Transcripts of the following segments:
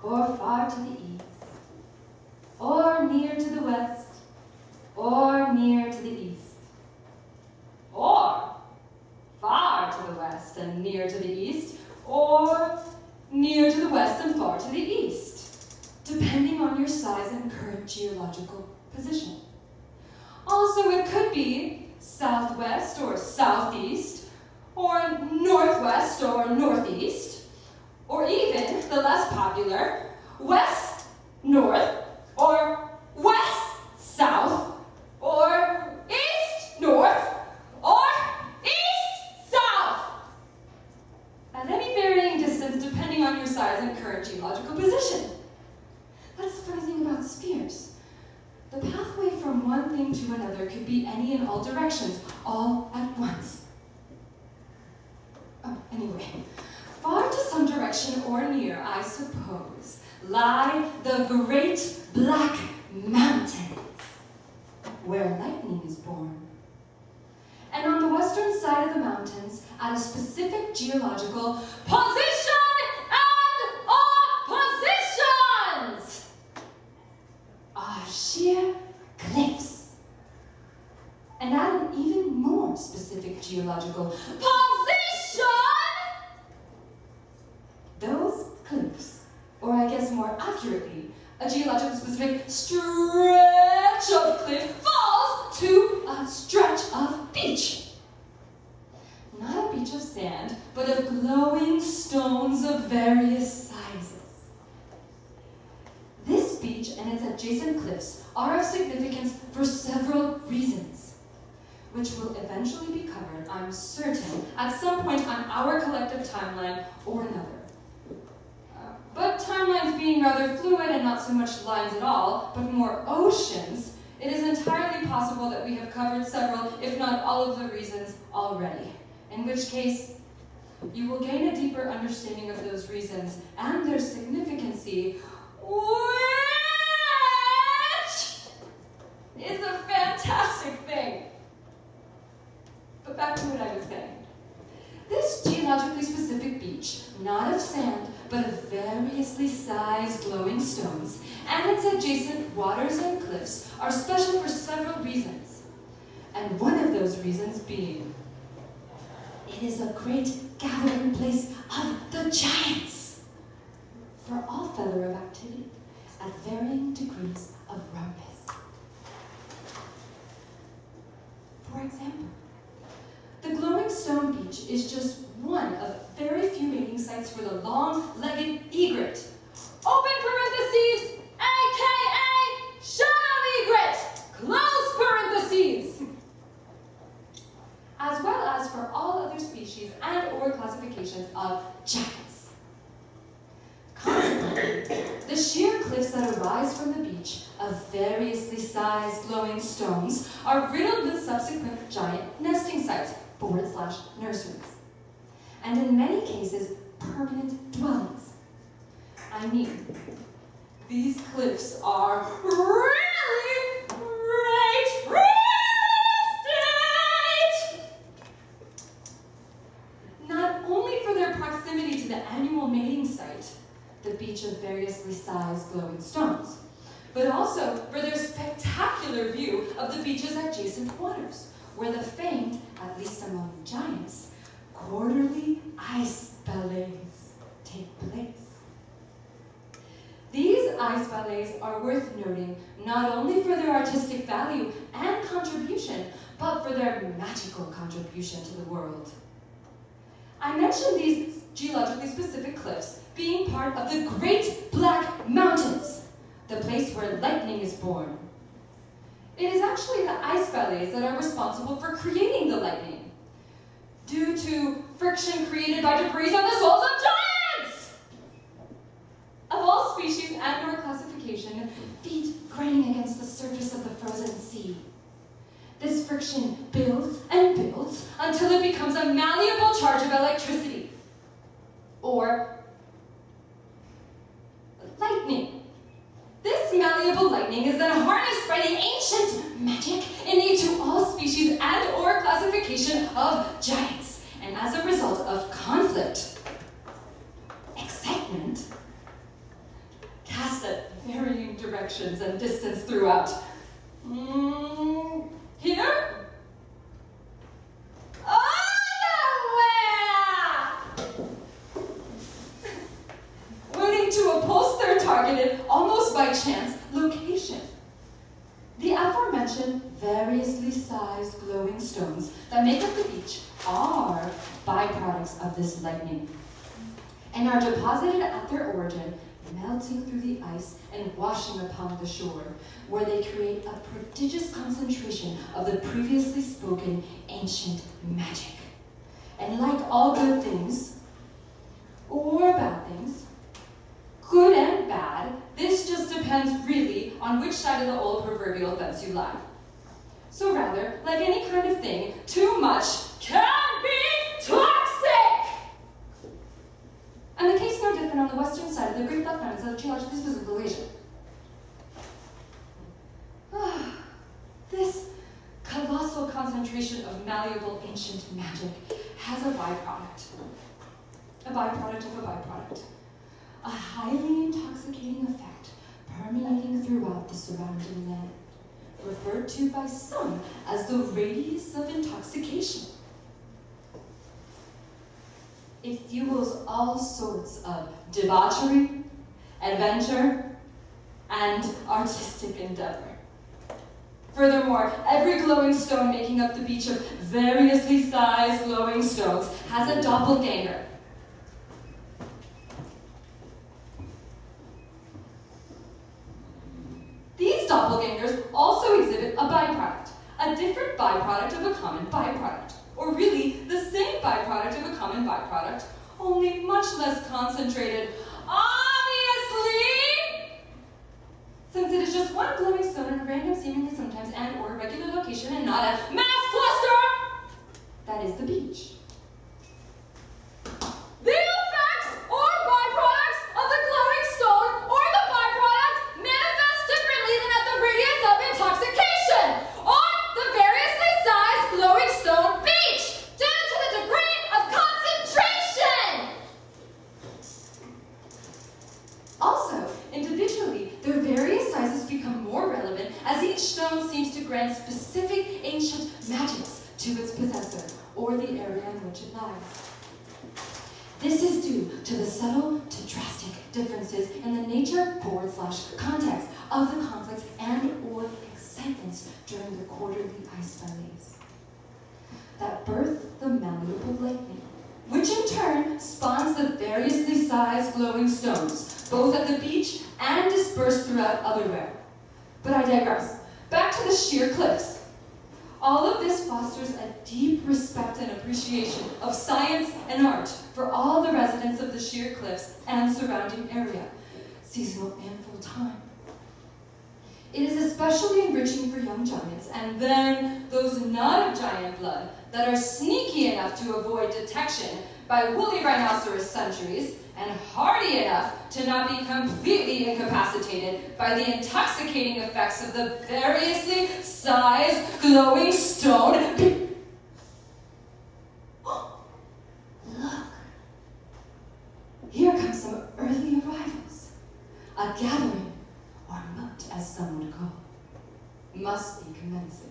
or far to the east, or near to the west, or near to the east, or far to the west and near to the east, or near to the west and far to the east, depending on your size and current geological position. Also, it could be southwest or southeast, or northwest or northeast, or even the less popular, west, north, or west, south, or east, north, or east, south, at any varying distance depending on your size and current geological position. That's the funny thing about spheres. The pathway from one thing to another could be any and all directions, all at once. Oh, anyway, far to some direction or near, I suppose, lie the great black mountains, where lightning is born. And on the western side of the mountains, at a specific geological position and oppositions, are sheer cliffs. And at an even more specific geological position, those cliffs, or I guess more accurately, a geologically specific stretch of cliff falls to a stretch of beach. Not a beach of sand, but of glowing stones of various sizes. This beach and its adjacent cliffs are of significance for several reasons, which will eventually be covered, I'm certain, at some point on our collective timeline or another. But timelines being rather fluid and not so much lines at all, but more oceans, it is entirely possible that we have covered several, if not all of the reasons already. In which case, you will gain a deeper understanding of those reasons and their significancy, which is a fantastic thing. But back to what I was saying. This geologically specific beach, not of sand, but of variously sized glowing stones, and its adjacent waters and cliffs are special for several reasons. And one of those reasons being, it is a great gathering place of the giants for all feather of activity at varying degrees of rumpus. For example, the glowing stone beach is just one of very few mating sites for the long-legged egret. Open parentheses, aka shadow egret, close parentheses. As well as for all other species and or classifications of giants. Consequently, the sheer cliffs that arise from the beach of variously sized glowing stones are riddled with subsequent giant nesting sites, /nurseries, and in many cases, permanent dwellings. I mean, these cliffs are really great real estate! Not only for their proximity to the annual mating site, the beach of variously sized glowing stones, but also for their spectacular view of the beach's adjacent waters, where the famed, at least among giants, quarterly ice ballets take place. These ice ballets are worth noting not only for their artistic value and contribution, but for their magical contribution to the world. I mentioned these geologically specific cliffs being part of the Great Black Mountains, the place where lightning is born. It is actually the ice ballets that are responsible for creating the lightning, due to friction created by debris on the soles of giants! Of all species and or classification, feet grinding against the surface of the frozen sea. This friction builds and builds until it becomes a malleable charge of electricity, or lightning. This malleable lightning is then harnessed by the ancient magic innate to all species and or classification of giants, and as a result of conflict, excitement, directions and distance throughout. Here? Otherwhere! Waiting to oppose their targeted, almost by chance, location. The aforementioned variously sized glowing stones that make up the beach are byproducts of this lightning and are deposited at their origin, melting through the ice and washing upon the shore, where they create a prodigious concentration of the previously spoken ancient magic. And like all good things, or bad things, good and bad, this just depends really on which side of the old proverbial fence you lie. So rather, like any kind of thing, too much can be toxic! And the case no different on the western side of the Great Black Mountains of geologically physical Asia. This colossal concentration of malleable ancient magic has a byproduct. A byproduct of a byproduct. A highly intoxicating effect permeating throughout the surrounding land, referred to by some as the radius of intoxication. It fuels all sorts of debauchery, adventure, and artistic endeavor. Furthermore, every glowing stone making up the beach of variously sized glowing stones has a doppelganger. These doppelgangers also exhibit a byproduct, a different byproduct of a common byproduct, or really the same byproduct of a common byproduct, only much less concentrated, obviously, since it is just one glowing stone in a random, seemingly sometimes and or regular location and not a mass cluster, that is the beach. The effects or byproducts of the glowing stone or the byproduct manifest differently than at the radius of intoxication on the variously sized glowing stone beach due to the degree of concentration. Also, individually, their various sizes become more relevant as each stone seems to grant specific ancient magics to its possessor or the area in which it lies. This is due to the subtle to drastic differences in the nature / context of the conflicts and or excitements during the quarterly ice ballets that birth the malleable lightning, which in turn spawns the variously sized glowing stones, both at the beach and dispersed throughout Otherwhere. But I digress. Back to the sheer cliffs. All of this fosters a deep respect and appreciation of science and art for all the residents of the sheer cliffs and surrounding area, seasonal and full-time. It is especially enriching for young giants, and then those not of giant blood that are sneaky enough to avoid detection by woolly rhinoceros sentries, and hardy enough to not be completely incapacitated by the intoxicating effects of the variously sized glowing stone. Look, here come some early arrivals. A gathering, or moot as some would call, must be commencing.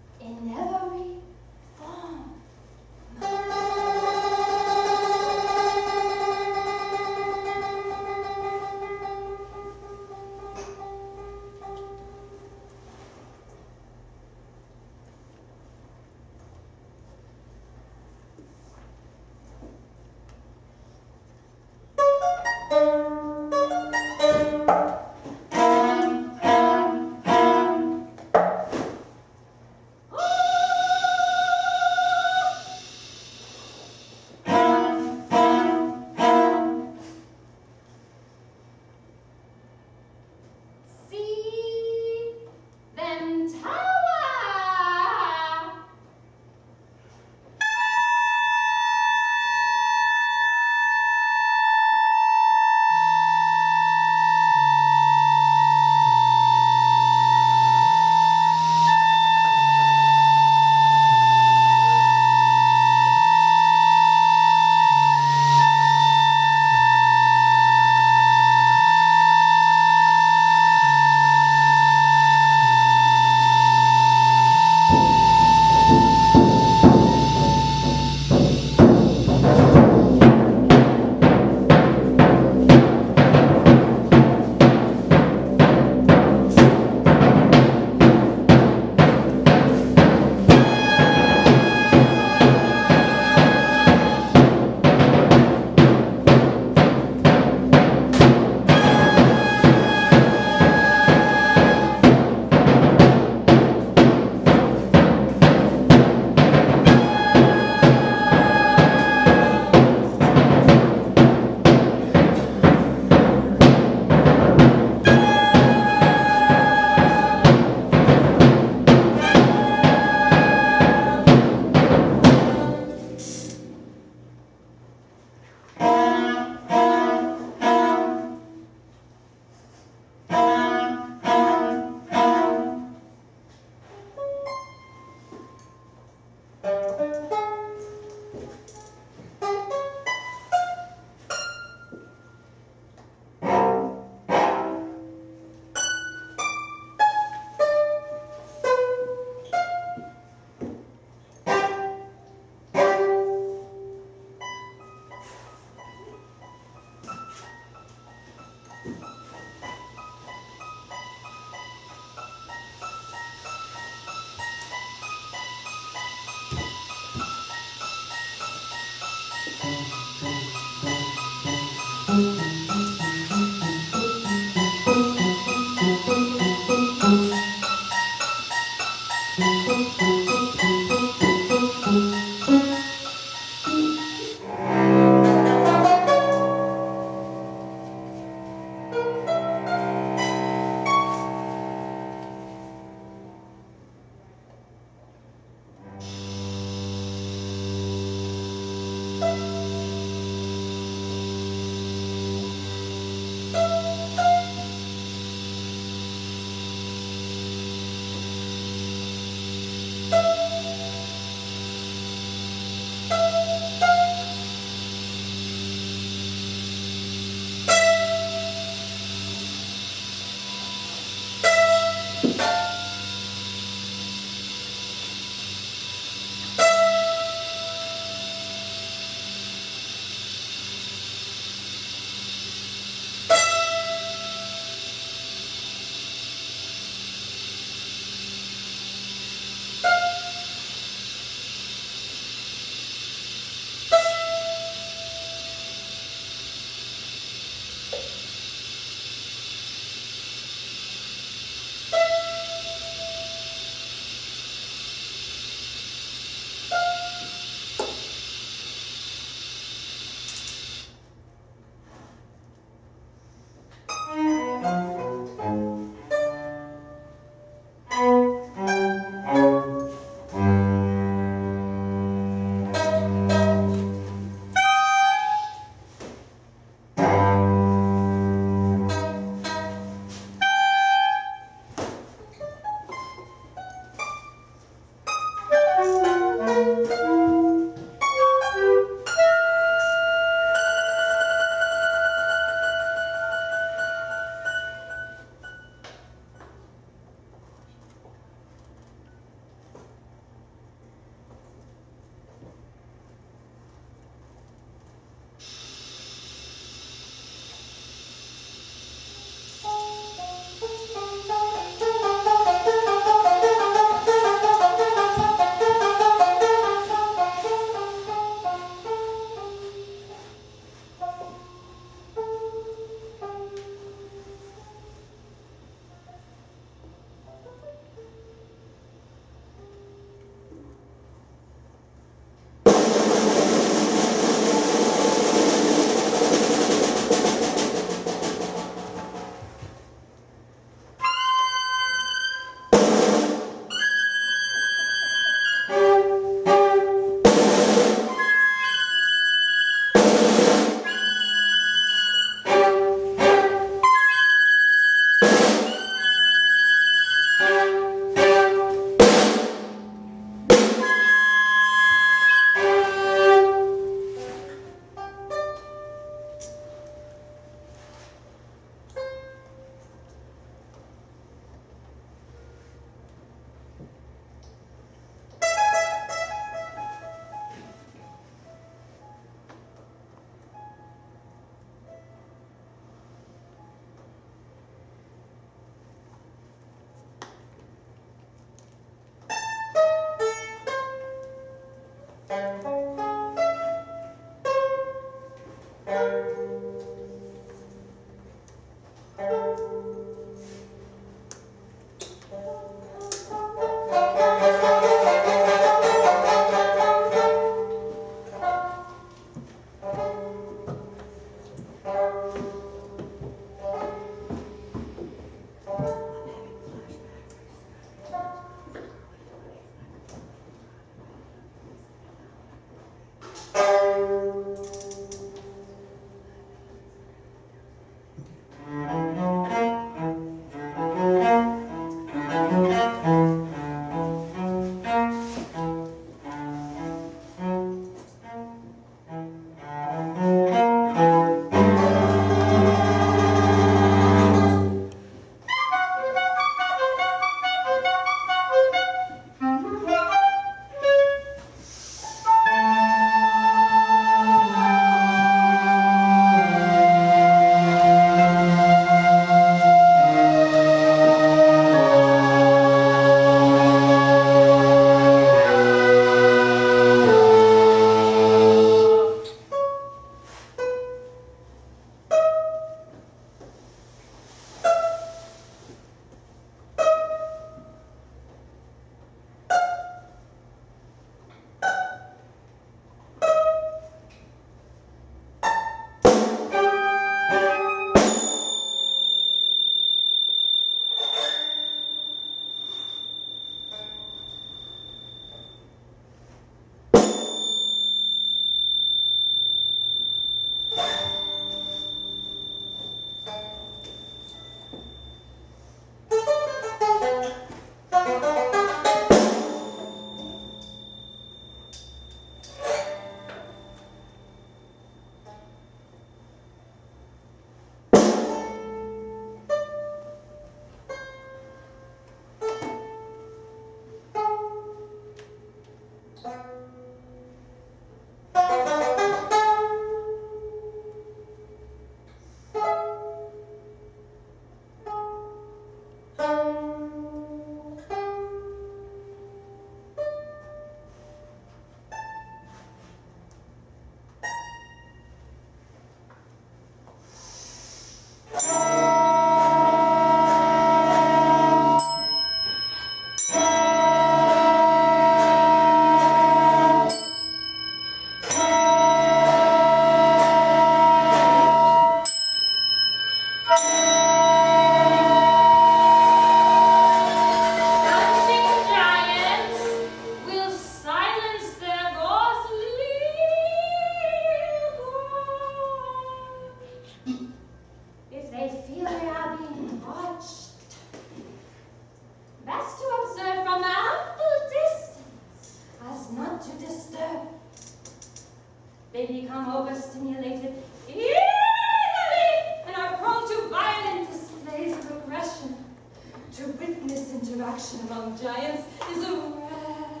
interaction among giants is a rare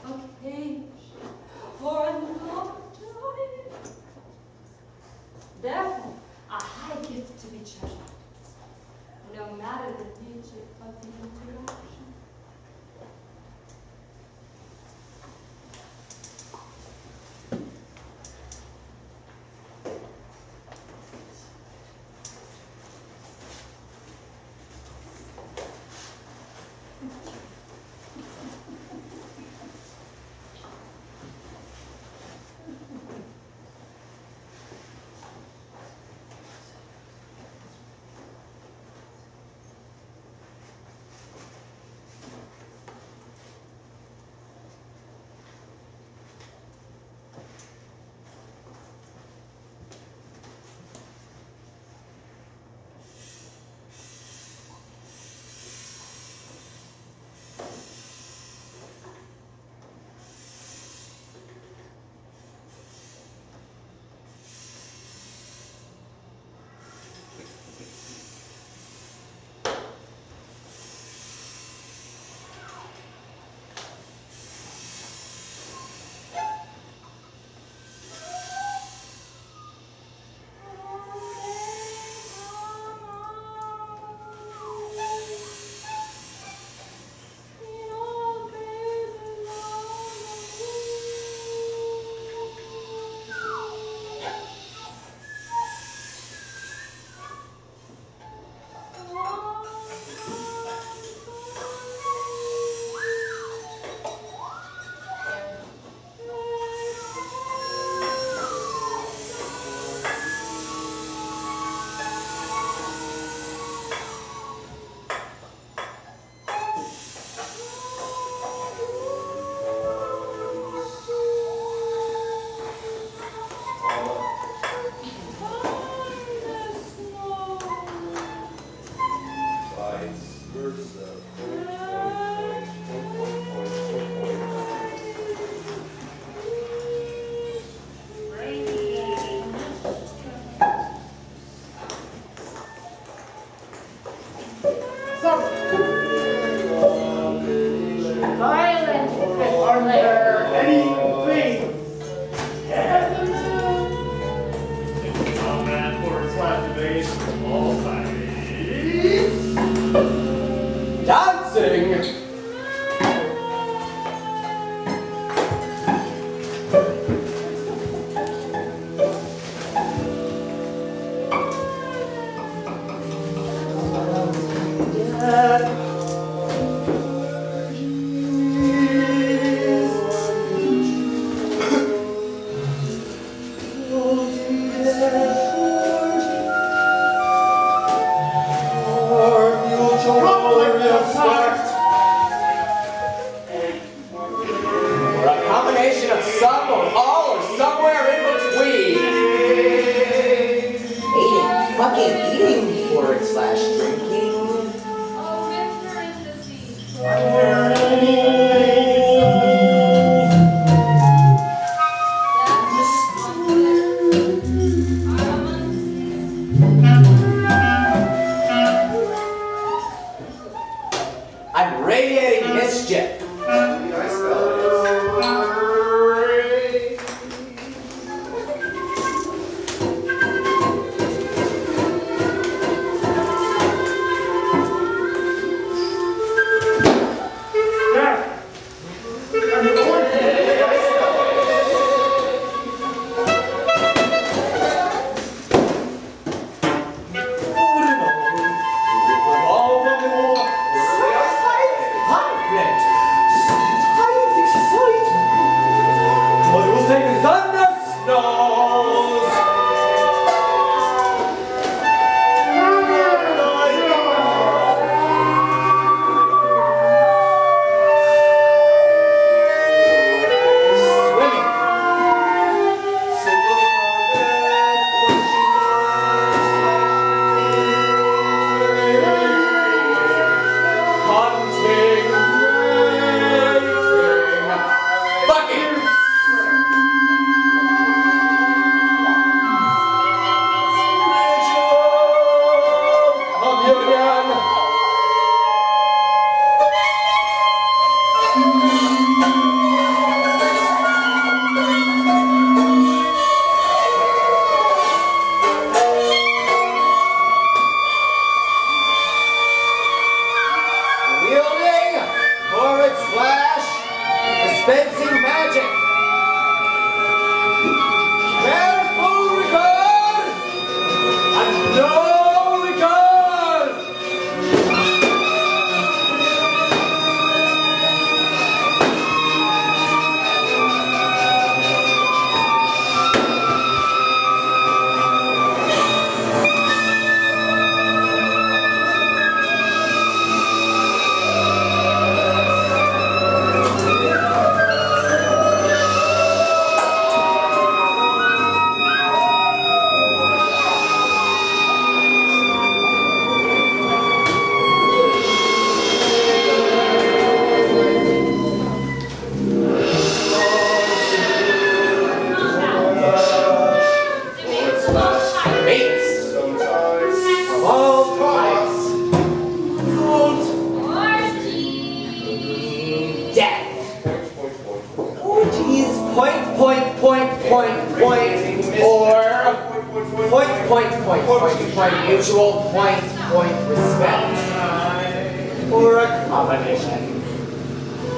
occasion for a noble giant. Therefore, a high gift to be treasured, no matter the nature of the interaction. mutual point, respect. Or a combination.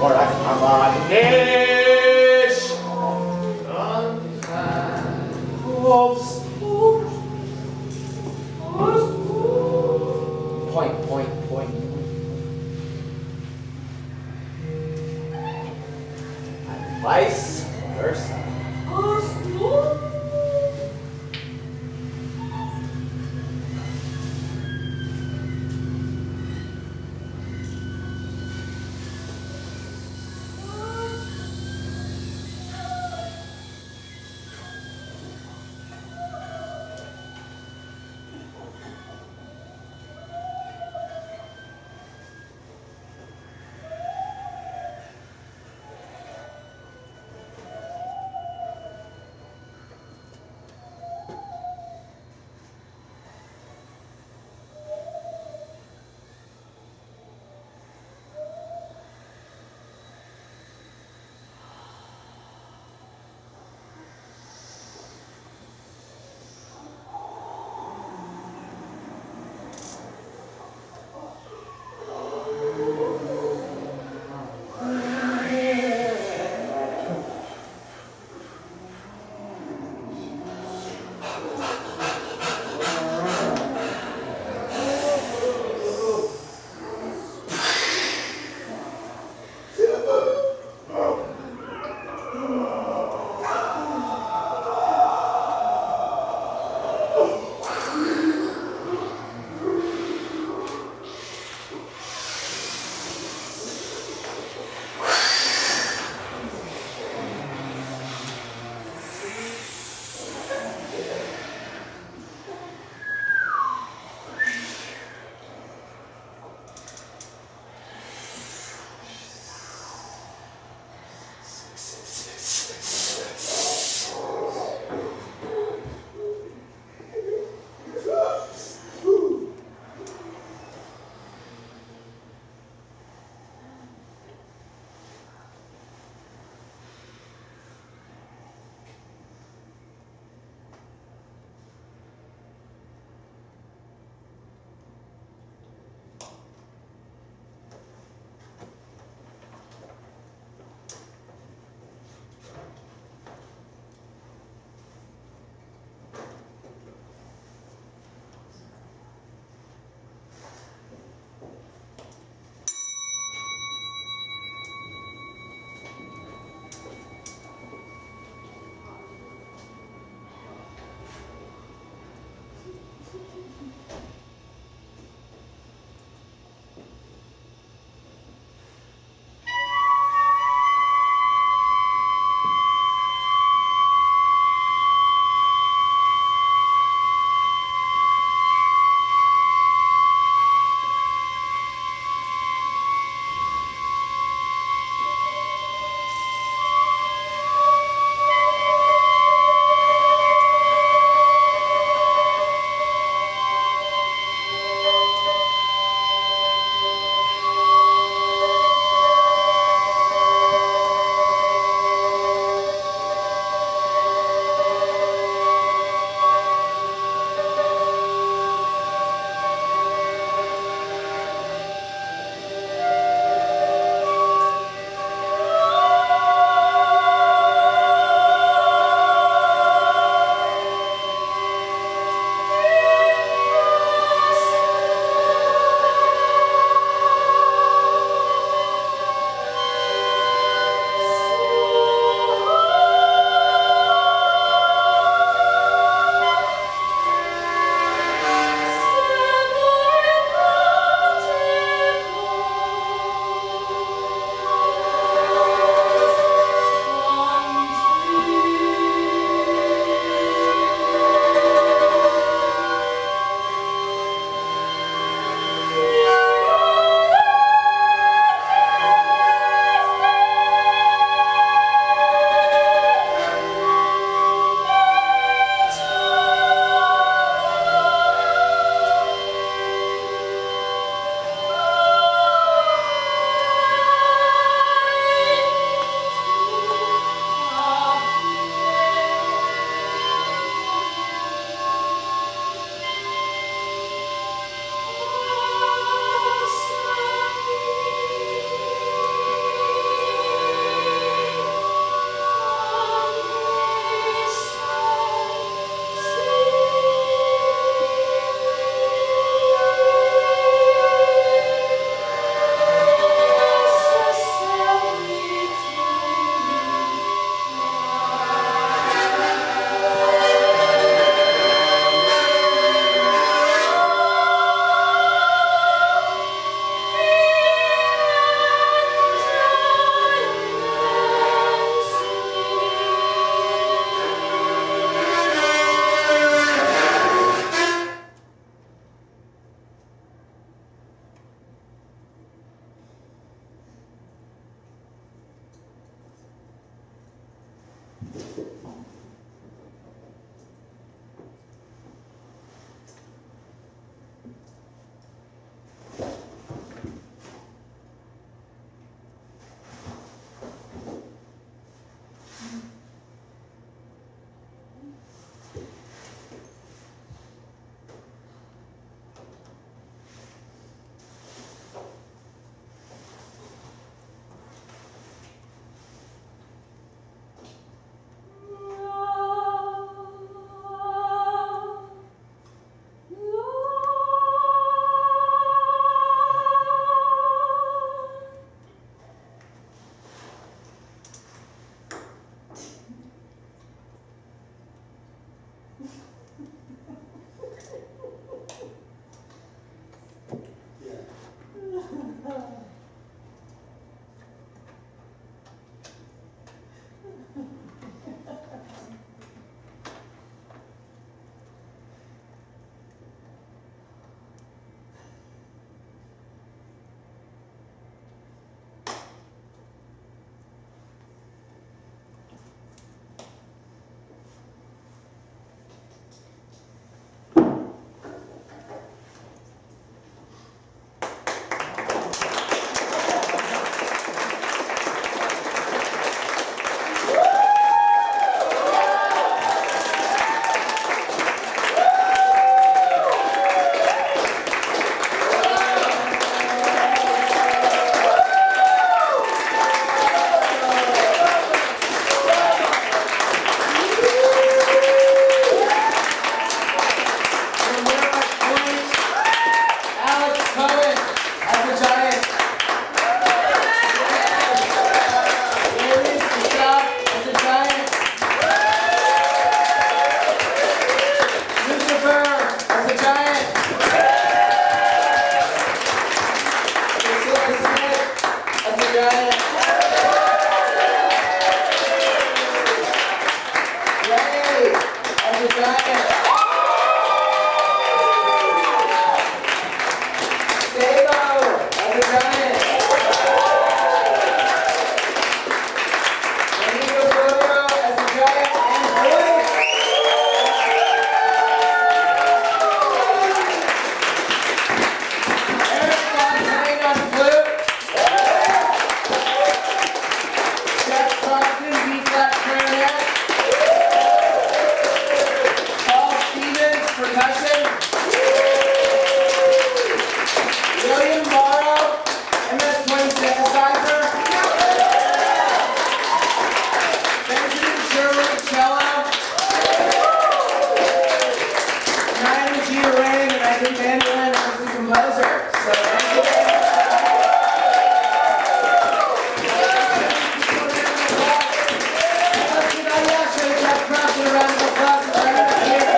Of point. And vice versa. William Barrow, MS-20 synthesizer. Benjamin Shirley, cello. Majid Araim, and I think mandolin was the composer. So thank you. Crompton, a round of applause for everyone here.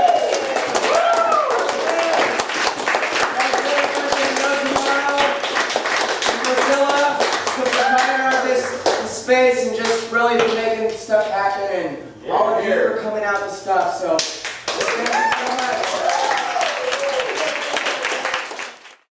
Priscilla, the proprietor of this space, and just really for making stuff happen, and all of you for coming out and stuff. So thank you so much.